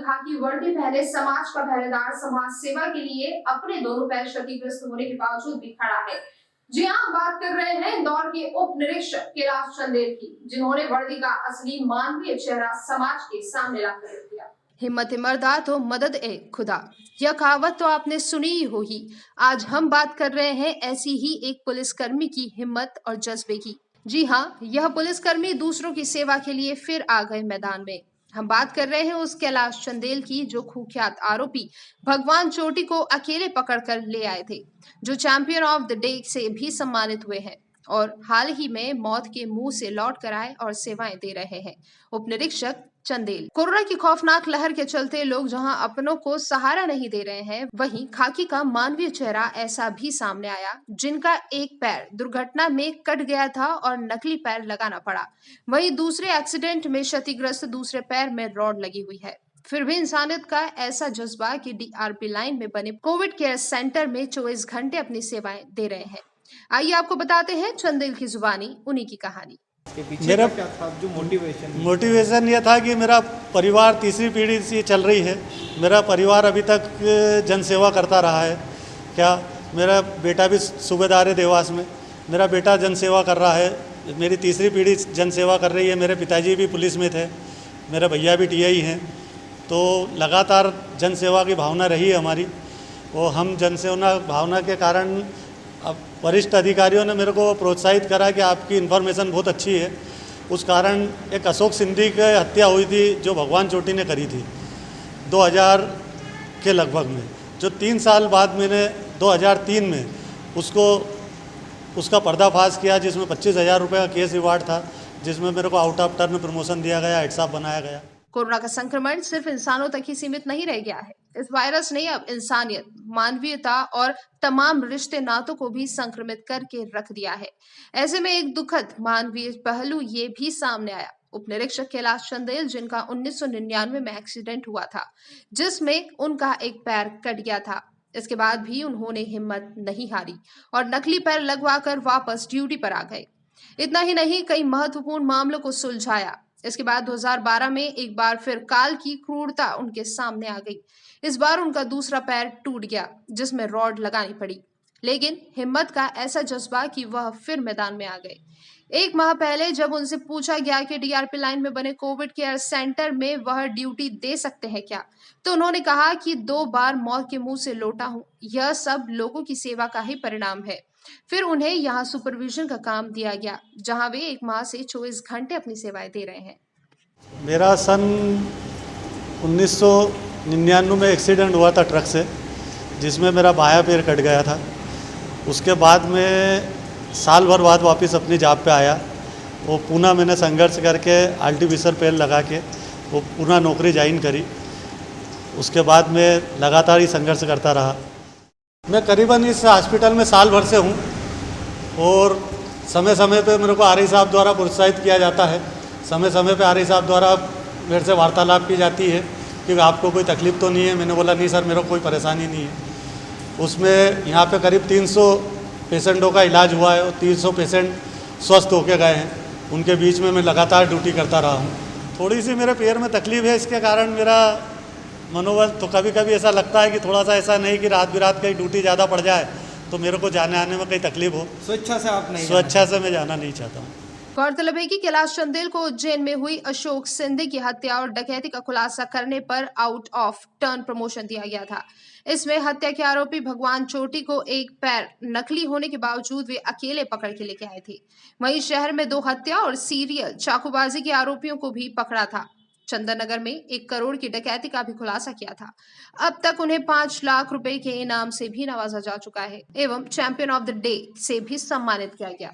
खाकी वर्दी पहने समाज का पहरेदार समाज सेवा के लिए अपने दोनों पैर क्षतिग्रस्त होने के बावजूद भी खड़ा है। जी हाँ, बात कर रहे हैं इंदौर के उप निरीक्षक कैलाश चंदेल की, जिन्होंने वर्दी का असली मानवीय चेहरा समाज के सामने ला कर दिया। हिम्मत मर्दा तो मदद ए खुदा, यह कहावत तो आपने सुनी ही होगी। आज हम बात कर रहे हैं ऐसी ही एक पुलिसकर्मी की हिम्मत और जज्बे की। जी हाँ, यह पुलिसकर्मी दूसरों की सेवा के लिए फिर आ गए मैदान में। हम बात कर रहे हैं उस कैलाश चंदेल की जो कुख्यात आरोपी भगवान चोटी को अकेले पकड़कर ले आए थे, जो चैंपियन ऑफ द डे से भी सम्मानित हुए हैं और हाल ही में मौत के मुंह से लौट कर आए और सेवाएं दे रहे हैं। उप निरीक्षक चंदेल। कोरोना की खौफनाक लहर के चलते लोग जहां अपनों को सहारा नहीं दे रहे हैं, वहीं खाकी का मानवीय चेहरा ऐसा भी सामने आया जिनका एक पैर दुर्घटना में कट गया था और नकली पैर लगाना पड़ा। वहीं दूसरे एक्सीडेंट में क्षतिग्रस्त दूसरे पैर में रॉड लगी हुई है। फिर भी इंसानियत का ऐसा जज्बा कि डीआरपी लाइन में बने कोविड केयर सेंटर में 24 घंटे अपनी सेवाएं दे रहे हैं। आइए आपको बताते हैं चंदेल की जुबानी, उन्हीं की कहानी। मेरा क्या था जो मोटिवेशन ये था कि मेरा परिवार तीसरी पीढ़ी से चल रही है। मेरा परिवार अभी तक जनसेवा करता रहा है। क्या मेरा बेटा भी सूबेदार है देवास में, मेरा बेटा जनसेवा कर रहा है, मेरी तीसरी पीढ़ी जनसेवा कर रही है। मेरे पिताजी भी पुलिस में थे, मेरे भैया भी टीआई हैं। तो लगातार जनसेवा की भावना रही है हमारी, और हम जनसेवा भावना के कारण अब वरिष्ठ अधिकारियों ने मेरे को प्रोत्साहित करा कि आपकी इन्फॉर्मेशन बहुत अच्छी है। उस कारण एक अशोक सिंधी की हत्या हुई थी जो भगवान चोटी ने करी थी 2000 के लगभग में, जो 3 साल बाद मैंने 2003 में उसका पर्दाफाश किया, जिसमें 25,000 रुपये का केस रिवार्ड था, जिसमें मेरे को आउट ऑफ टर्न प्रमोशन दिया गया, हेड साहब बनाया गया। कोरोना का संक्रमण सिर्फ इंसानों तक ही सीमित नहीं रह गया है। इस वायरस ने अब इंसानियत, मानवीयता और तमाम रिश्ते नातों को भी संक्रमित करके रख दिया है। ऐसे में एक दुखद मानवीय पहलू ये भी सामने आया। उप निरीक्षक कैलाश चंदेल, जिनका 1999 में एक्सीडेंट हुआ था, जिसमें उनका एक पैर कट गया था, इसके बाद भी उन्होंने हिम्मत नहीं हारी और नकली पैर लगवाकर वापस ड्यूटी पर आ गए। इतना ही नहीं, कई महत्वपूर्ण मामलों को सुलझाया। इसके बाद 2012 में एक बार फिर काल की क्रूरता उनके सामने आ गई। इस बार उनका दूसरा पैर टूट गया, जिसमें रॉड लगानी पड़ी, लेकिन हिम्मत का ऐसा जज्बा कि वह फिर मैदान में आ गए। 1 माह पहले जब उनसे पूछा गया कि डीआरपी लाइन में बने कोविड केयर सेंटर में वह ड्यूटी दे सकते हैं क्या, तो उन्होंने कहा कि 2 बार मौत के मुंह से लौटा हूं, यह सब लोगों की सेवा का ही परिणाम है। फिर उन्हें यहाँ सुपरविजन का काम दिया गया, जहां वे 1 माह से 24 घंटे अपनी सेवाएं दे रहे हैं। मेरा सन 1999 में एक्सीडेंट हुआ था ट्रक से, जिसमें मेरा बायां पैर कट गया था। उसके बाद में साल भर बाद वापस अपनी जॉब पे आया। वो पुनः मैंने संघर्ष करके आर्टिफिशियल पैर लगा के वो पुनः नौकरी ज्वाइन करी। उसके बाद मैं लगातार ही संघर्ष करता रहा। मैं करीबन इस हॉस्पिटल में साल भर से हूँ, और समय समय पे मेरे को आरआई साहब द्वारा प्रोत्साहित किया जाता है। समय समय पे आरआई साहब द्वारा मेरे से वार्तालाप की जाती है कि आपको कोई तकलीफ़ तो नहीं है। मैंने बोला नहीं सर, मेरे को कोई परेशानी नहीं है। उसमें यहाँ पे करीब 300 पेशेंटों का इलाज हुआ है और 300 पेशेंट स्वस्थ होके गए हैं। उनके बीच में मैं लगातार ड्यूटी करता रहा हूँ। थोड़ी सी मेरे पैर में तकलीफ़ है, इसके कारण मेरा मनोबल तो कभी कभी ऐसा लगता है कि थोड़ा सा ऐसा नहीं कि रात बिरात कहीं ड्यूटी ज़्यादा पड़ जाए तो मेरे को जाने आने में कहीं तकलीफ हो। स्वेच्छा से आप नहीं स्वेच्छा से मैं जाना नहीं चाहता हूँ। गौरतलब है कि कैलाश चंदेल को उज्जैन में हुई अशोक सिंधी की हत्या और डकैती का खुलासा करने पर आउट ऑफ टर्न प्रमोशन दिया गया था। इसमें हत्या के आरोपी भगवान चोटी को एक पैर नकली होने के बावजूद वे अकेले पकड़ के लेके आए थे। वहीं शहर में 2 हत्या और सीरियल चाकूबाजी के आरोपियों को भी पकड़ा था। चंदननगर में 1 करोड़ की डकैती का भी खुलासा किया था। अब तक उन्हें 5 लाख रुपए के इनाम से भी नवाजा जा चुका है एवं चैंपियन ऑफ द डे से भी सम्मानित किया गया।